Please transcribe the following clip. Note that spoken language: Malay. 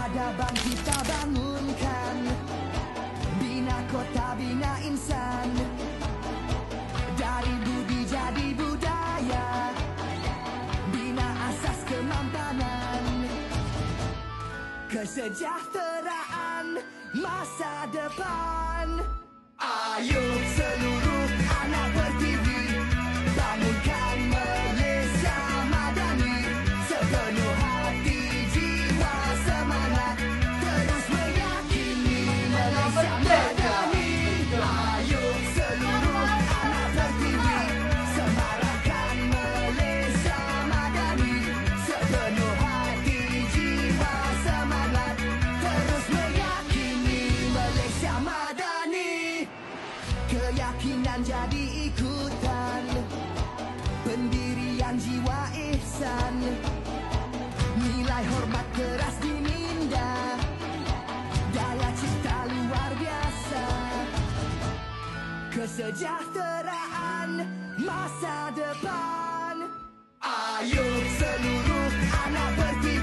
peradaban kita bangunkan, bina kota, bina insan, dari budi jadi budaya, bina asas kemampanan, kesejahteraan masa depan. Ayo seluruh anak berdiri, bangunkan Malaysia madani, sepenuh hati, jiwa, semangat, terus meyakini Malaysia madani. Ayo seluruh anak berdiri, semarakkan Malaysia madani, sepenuh hati, jiwa, semangat, terus meyakini Malaysia madani. Keyakinan jadi ikutan, pendirian jiwa ihsan, nilai hormat keras diminda, daya cipta luar biasa, kesejahteraan masa depan. Ayo seluruh anak berdiri,